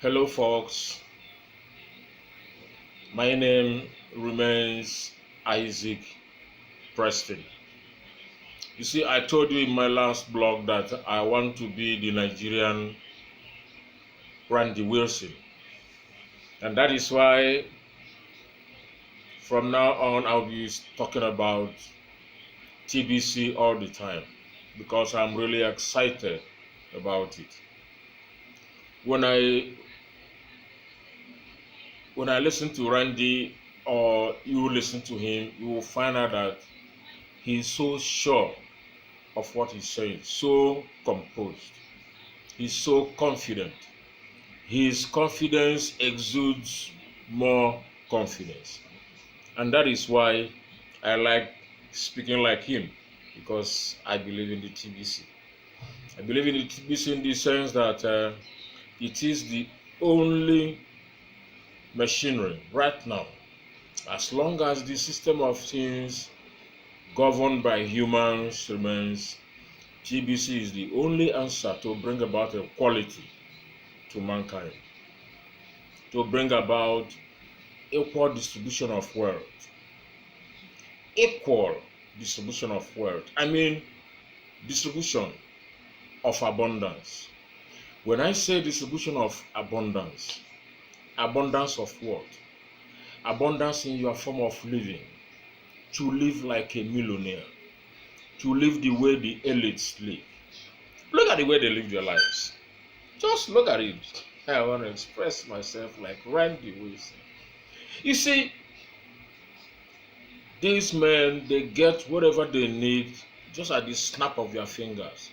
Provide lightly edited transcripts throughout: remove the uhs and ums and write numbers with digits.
Hello, folks. My name remains Isaac Preston. You see, I told you in my last blog that I want to be the Nigerian Randy Wilson. And that is why from now on I'll be talking about TBC all the time because I'm really excited about it. When I listen to Randy or you listen to him, you will find out that he's so sure of what he's saying, so composed. He's so confident. His confidence exudes more confidence. And that is why I like speaking like him, because I believe in the TBC. I believe in the TBC in the sense that it is the only machinery right now, as long as the system of things governed by humans remains, TBC is the only answer to bring about equality to mankind, to bring about equal distribution of wealth. Equal distribution of wealth. I mean, distribution of abundance. When I say distribution of abundance, abundance of what? Abundance in your form of living. To live like a millionaire. To live the way the elites live. Look at the way they live their lives. Just look at it. I want to express myself like Randy Wilson. You see, these men, they get whatever they need just at the snap of their fingers,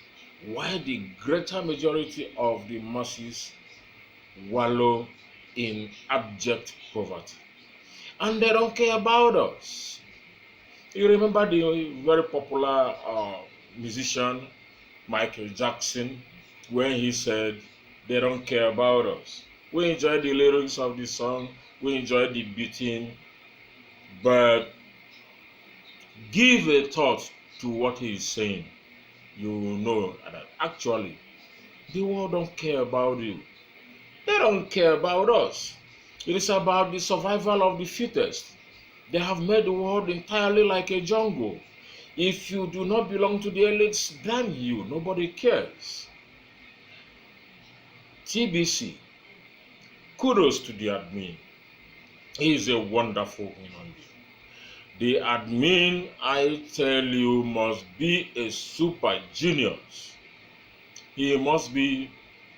while the greater majority of the masses wallow in abject poverty. And they don't care about us. You remember the very popular musician Michael Jackson, when he said, they don't care about us. We enjoy the lyrics of the song, we enjoy the beating, but give a thought to what he is saying. You will know that actually the world don't care about you. They don't care about us. It is about the survival of the fittest. They have made the world entirely like a jungle. If you do not belong to the elites, damn you, nobody cares. TBC, kudos to the admin. He is a wonderful human being. The admin, I tell you, must be a super genius. He must be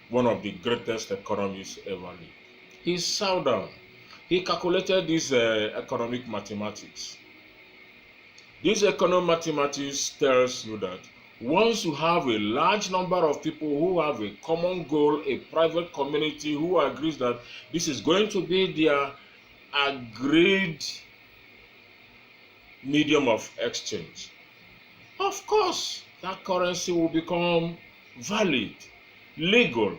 one of the greatest economists ever lived. He sat down. He calculated this economic mathematics. This economic mathematics tells you that once you have a large number of people who have a common goal, a private community who agrees that this is going to be their agreed medium of exchange, of course, that currency will become valid, legal.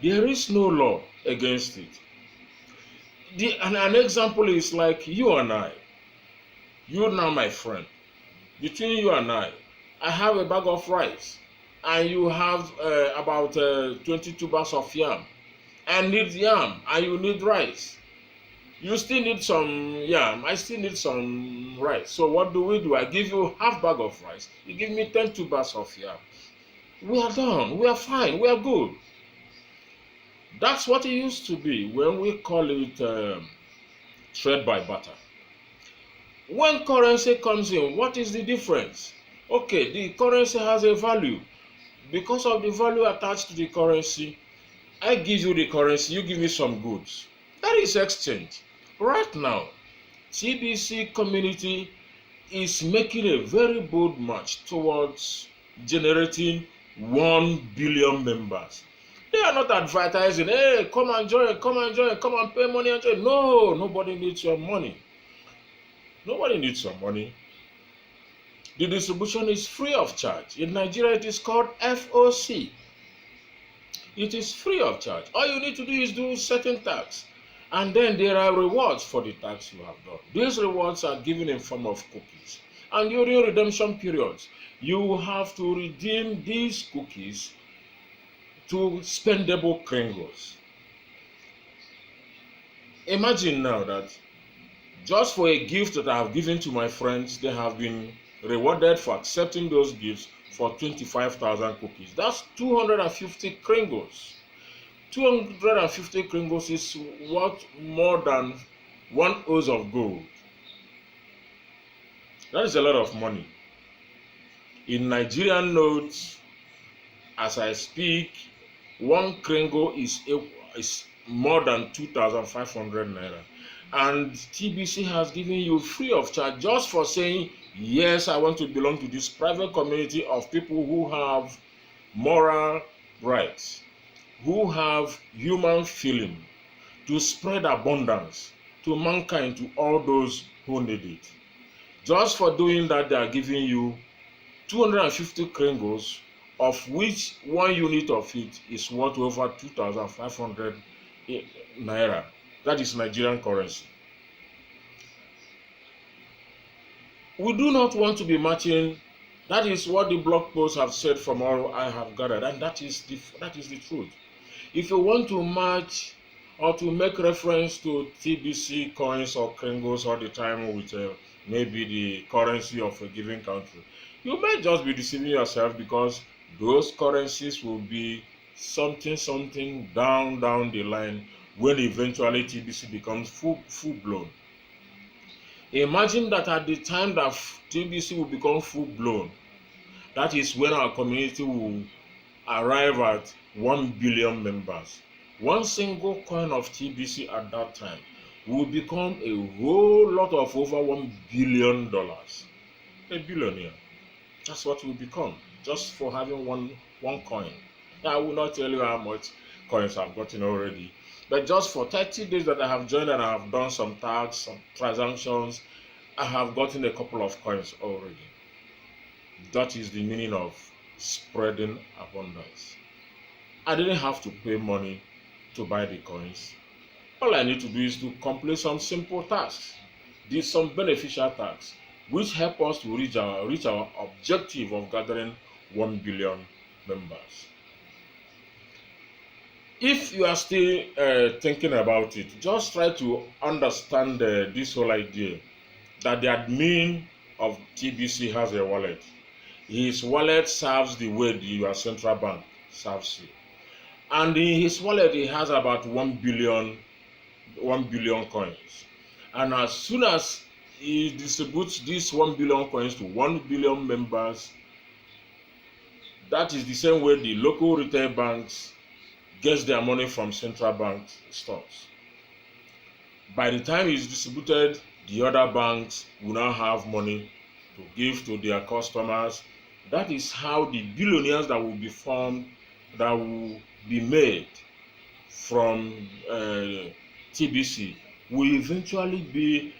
There is no law against it. An example is like you and I. You now, my friend. Between you and I have a bag of rice, and you have about 22 bags of yam. I need yam, and you need rice. You still need some yam, I still need some rice. So what do? I give you half bag of rice, you give me 22 bags of yam. We are done, we are fine, we are good. That's what it used to be when we call it trade by barter. When currency comes in, what is the difference? Okay, the currency has a value. Because of the value attached to the currency, I give you the currency, you give me some goods. That is exchange. Right now, TBC community is making a very bold march towards generating 1 billion members. They are not advertising, hey, come and join, come and pay money and join. No, nobody needs your money. Nobody needs your money. The distribution is free of charge. In Nigeria, it is called FOC. It is free of charge. All you need to do is do certain tax. And then there are rewards for the tax you have done. These rewards are given in form of cookies. And during redemption periods, you have to redeem these cookies to spendable kringles. Imagine now that just for a gift that I have given to my friends, they have been rewarded for accepting those gifts for 25,000 cookies. That's 250 kringles. 250 kringles is worth more than 1 ounce of gold. That is a lot of money. In Nigerian notes, as I speak, 1 kringle is more than 2,500 naira. And TBC has given you free of charge just for saying, yes, I want to belong to this private community of people who have moral rights, who have human feeling, to spread abundance to mankind, to all those who need it. Just for doing that, they are giving you 250 kringles, of which 1 unit of it is worth over 2,500 naira. That is Nigerian currency. We do not want to be matching. That is what the blog posts have said from all I have gathered, and that is the truth. If you want to match or to make reference to TBC coins or kringles all the time with maybe the currency of a given country, you may just be deceiving yourself, because those currencies will be something down the line when eventually TBC becomes full blown. Imagine that at the time that TBC will become full blown, that is when our community will arrive at 1 billion members. One single coin of TBC at that time will become a whole lot of over $1 billion. A billionaire. That's what will become, just for having one coin. I will not tell you how much coins I've gotten already, but just for 30 days that I have joined and I have done some tasks, some transactions, I have gotten a couple of coins already. That is the meaning of spreading abundance. I didn't have to pay money to buy the coins. All I need to do is to complete some simple tasks, do some beneficial tasks, which help us to reach our objective of gathering 1 billion members. If you are still thinking about it, just try to understand this whole idea that the admin of TBC has a wallet. His wallet serves the way your central bank serves you. And in his wallet, he has about 1 billion coins. And as soon as he distributes these 1 billion coins to 1 billion members, that is the same way the local retail banks gets their money from central bank stocks. By the time it's distributed, the other banks will now have money to give to their customers. That is how the billionaires that will be formed, that will be made from TBC, will eventually be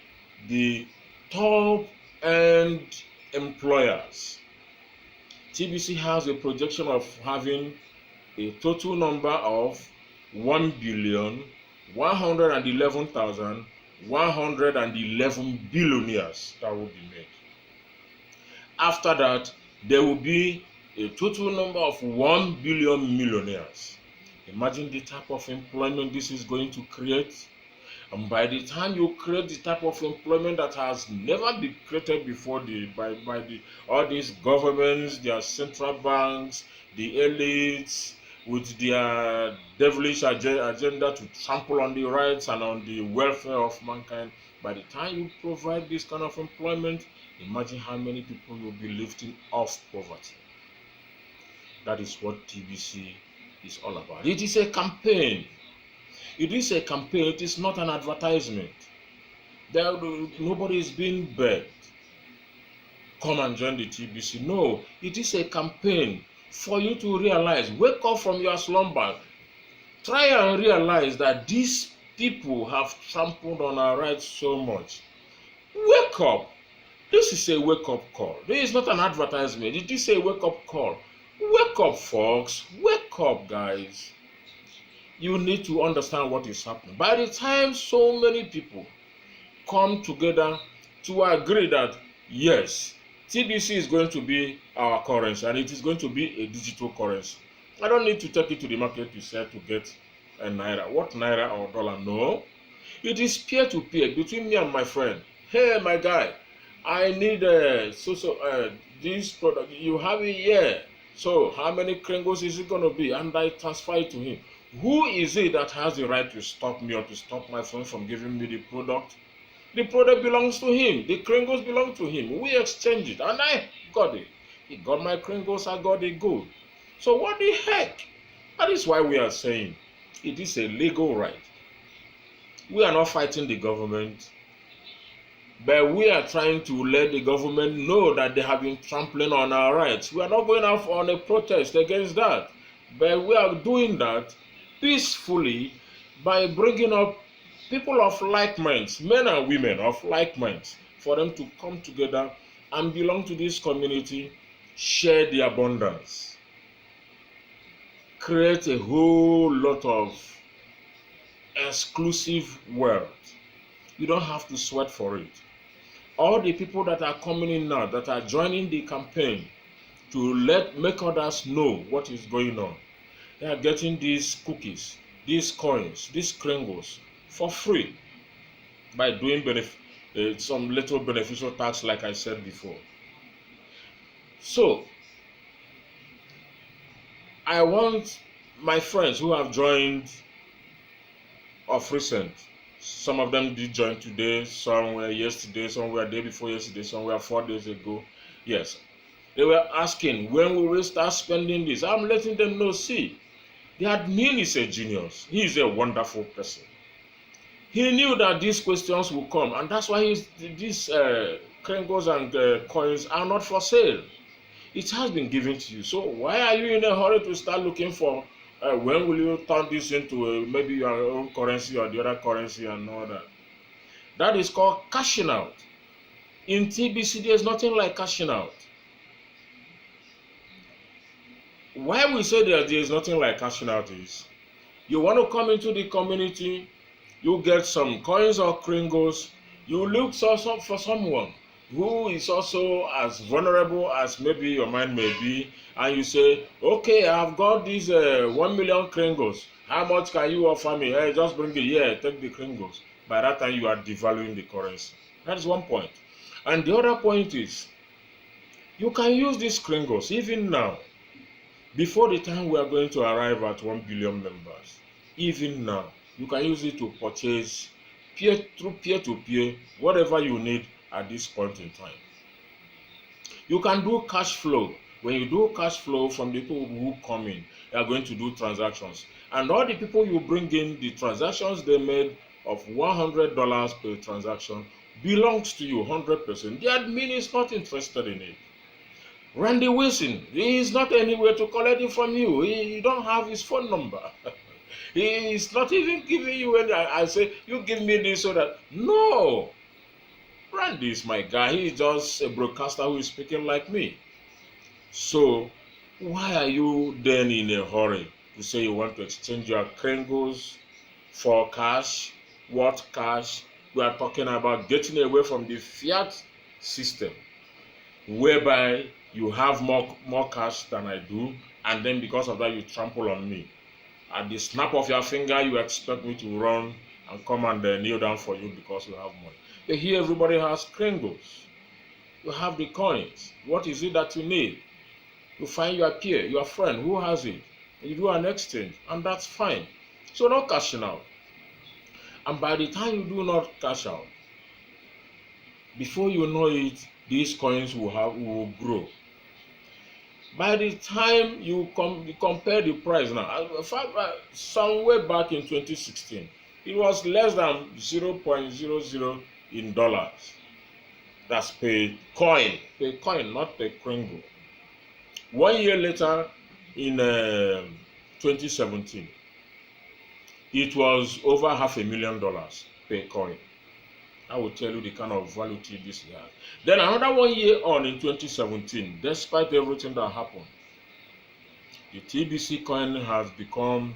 the top end employers. TBC has a projection of having a total number of 1,111,111 billionaires that will be made. After that, there will be a total number of 1 billion millionaires. Imagine the type of employment this is going to create. And by the time you create the type of employment that has never been created before by all these governments, their central banks, the elites, with their devilish agenda to trample on the rights and on the welfare of mankind, by the time you provide this kind of employment, imagine how many people will be lifting off poverty. That is what TBC is all about. It is a campaign. It is a campaign. It is not an advertisement. Nobody is being begged, come and join the TBC. No, it is a campaign for you to realize, wake up from your slumber. Try and realize that these people have trampled on our rights so much. Wake up. This is a wake-up call. This is not an advertisement. It is a wake-up call. Wake up, folks. Wake up, guys. You need to understand what is happening. By the time so many people come together to agree that, yes, TBC is going to be our currency and it is going to be a digital currency. I don't need to take it to the market to sell to get a naira. What naira or dollar? No. It is peer-to-peer between me and my friend. Hey, my guy, I need this product. You have it here. So how many kringles is it going to be? And I transfer it to him. Who is it that has the right to stop me or to stop my friend from giving me the product? The product belongs to him. The kringles belong to him. We exchange it, and I got it. He got my kringles, I got the good. So what the heck? That is why we are saying it is a legal right. We are not fighting the government, but we are trying to let the government know that they have been trampling on our rights. We are not going out on a protest against that, but we are doing that peacefully by bringing up people of like minds, men and women of like minds, for them to come together and belong to this community, share the abundance, create a whole lot of exclusive wealth. You don't have to sweat for it. All the people that are coming in now, that are joining the campaign to make others know what is going on, they are getting these cookies, these coins, these kringles for free by doing some little beneficial tax, like I said before. So I want my friends who have joined of recent, some of them did join today, some were yesterday, some were day before yesterday, some were 4 days ago. Yes, they were asking, when will we start spending this? I'm letting them know, see, the admin is a genius. He is a wonderful person. He knew that these questions will come, and that's why these kringles and coins are not for sale. It has been given to you. So why are you in a hurry to start looking for when will you turn this into maybe your own currency or the other currency and all that? That is called cashing out. In TBC, there's nothing like cashing out. Why we say that there is nothing like cashing out is, you want to come into the community, you get some coins or kringles, you look for someone who is also as vulnerable as maybe your mind may be, and you say, okay, I've got these 1 million kringles. How much can you offer me? Hey, just bring it here, take the kringles. By that time, you are devaluing the currency. That is one point. And the other point is, you can use these kringles even now, before the time we are going to arrive at 1 billion members. Even now, you can use it to purchase through peer-to-peer, whatever you need at this point in time. You can do cash flow. When you do cash flow from the people who come in, they are going to do transactions. And all the people you bring in, the transactions they made of $100 per transaction belongs to you 100%. The admin is not interested in it. Randy-Preston, he is not anywhere to collect it from you. You don't have his phone number. He is not even giving you any. I say, you give me this so that. No. Randy is my guy. He is just a broadcaster who is speaking like me. So, why are you then in a hurry to say you want to exchange your kringles for cash? What cash? We are talking about getting away from the fiat system, whereby you have more cash than I do, and then because of that you trample on me. At the snap of your finger, you expect me to run and come and kneel down for you because you have money. But here everybody has kringles. You have the coins. What is it that you need? You find your peer, your friend who has it. You do an exchange, and that's fine. So no cashing out. And by the time you do not cash out, before you know it, these coins will grow. By the time you compare the price now, somewhere back in 2016, it was less than 0.00 in dollars. That's per coin, not per kringle. 1 year later, in 2017, it was over $500,000 per coin. I will tell you the kind of value TBC has. Then another 1 year on in 2017, despite everything that happened, the TBC coin has become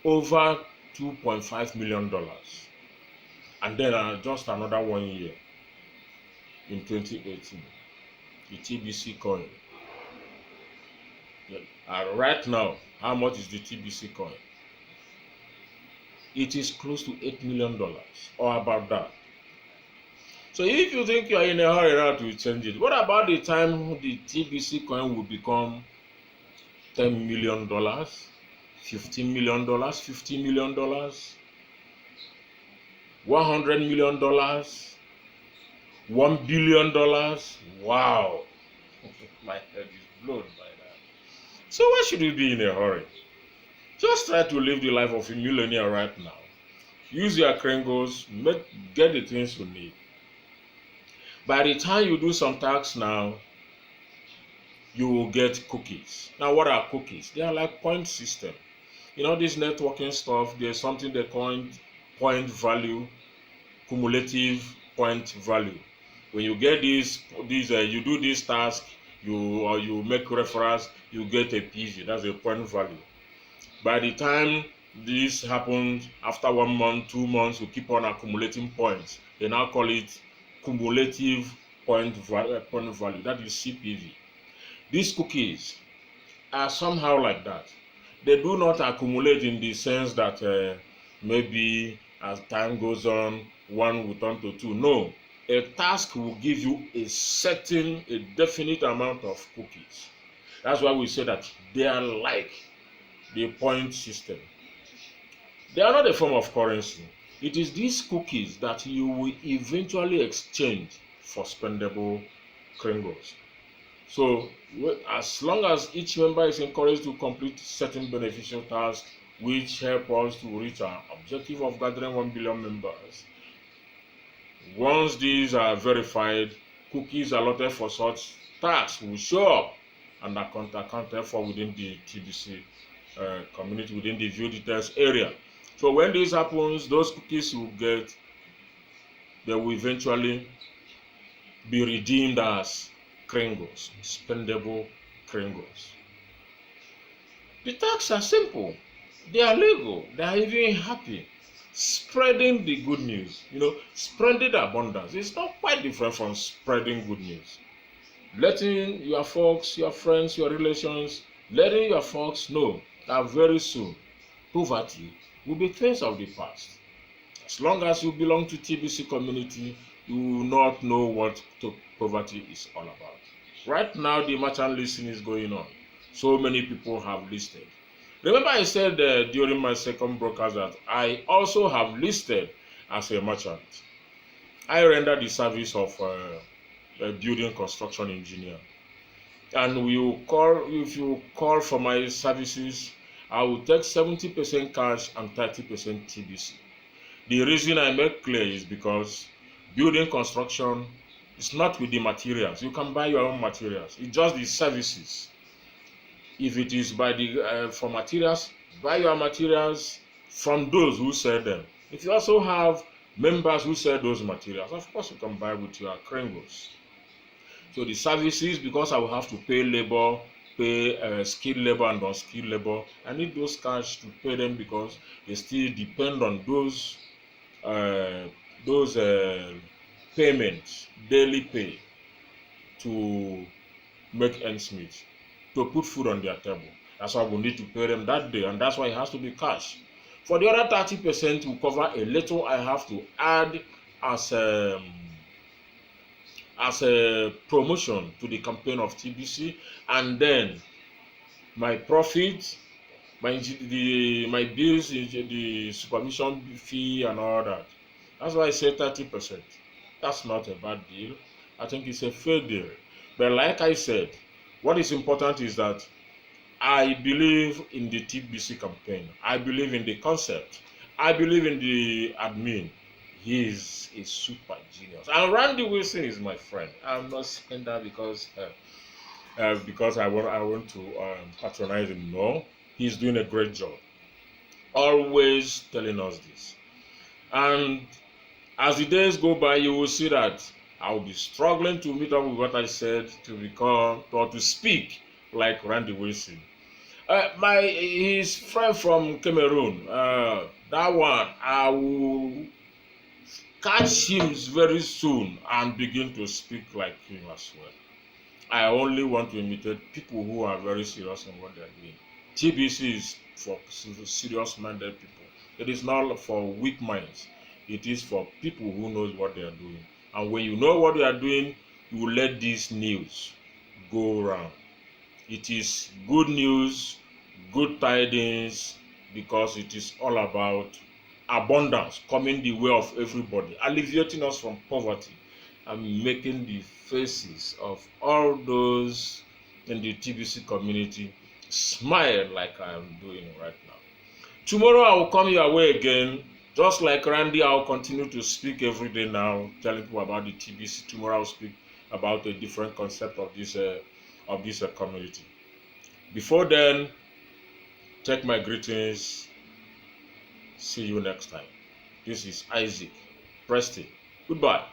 over $2.5 million. And then just another 1 year in 2018, the TBC coin. Right now, how much is the TBC coin? it is close to $8 million or about that. So if you think you are in a hurry now to change it, what about the time the TBC coin will become $10 million, $15 million, $50 million, $100 million, $1 billion? Wow. My head is blown by that. So why should we be in a hurry? Just try to live the life of a millionaire right now. Use your Kringles, get the things you need. By the time you do some tax now, you will get cookies. Now, what are cookies? They are like point system. You know, this networking stuff, there's something they call point value, cumulative point value. When you get you do this task, you make referrals, you get a PV. That's a point value. By the time this happens, after 1 month, 2 months, you keep on accumulating points. They now call it cumulative point value. That is CPV. These cookies are somehow like that. They do not accumulate in the sense that maybe as time goes on, 1 will turn to 2. No, a task will give you a definite amount of cookies. That's why we say that they are like the point system. They are not a form of currency. It is these cookies that you will eventually exchange for spendable Kringles. So as long as each member is encouraged to complete certain beneficial tasks which help us to reach our objective of gathering 1 billion members, once these are verified, cookies allotted for such tasks will show up and are accounted for within the TBC community, within the view details area. So when this happens, those cookies you get, they will eventually be redeemed as Kringles, spendable Kringles. The tasks are simple, they are legal, they are even happy. Spreading the good news, spreading the abundance is not quite different from spreading good news. Letting your folks, your friends, your relations, letting your folks know that very soon poverty will be things of the past. As long as you belong to TBC community, you will not know what poverty is all about. Right now, the merchant listing is going on. So many people have listed. Remember I said during my second broadcast that I also have listed as a merchant. I render the service of a building construction engineer. And if you call for my services, I will take 70% cash and 30% TBC. The reason I make clear is because building construction is not with the materials. You can buy your own materials. It's just the services. If it is for materials, buy your materials from those who sell them. If you also have members who sell those materials, of course you can buy with your Kringles. So the services, because I will have to pay labor, pay skilled labor and unskilled labor, I need those cash to pay them because they still depend on those payments, daily pay, to make ends meet, to put food on their table. That's why we need to pay them that day, and that's why it has to be cash. For the other 30% will cover a little I have to add as a promotion to the campaign of TBC, and then my profit, my bills, the supervision fee and all that. That's why I say 30%. That's not a bad deal. I think it's a fair deal. But like I said, what is important is that I believe in the TBC campaign. I believe in the concept. I believe in the admin. He is a super genius. And Randy-Preston is my friend. I'm not saying that because I want to patronize him. No, he's doing a great job. Always telling us this. And as the days go by, you will see that I'll be struggling to meet up with what I said to become or to speak like Randy-Preston. His friend from Cameroon, that one, I will catch him very soon and begin to speak like him as well. I only want to imitate people who are very serious in what they're doing. TBC is for serious-minded people. It is not for weak minds. It is for people who knows what they are doing. And when you know what you are doing, you will let this news go around. It is good news, good tidings, because it is all about abundance coming the way of everybody, alleviating us from poverty and making the faces of all those in the TBC community smile like I am doing right now. Tomorrow I will come your way again. Just like Randy, I will continue to speak every day now, telling people about the TBC. Tomorrow I will speak about a different concept of this community. Before then, take my greetings. See you next time. This is Isaac Preston. Goodbye.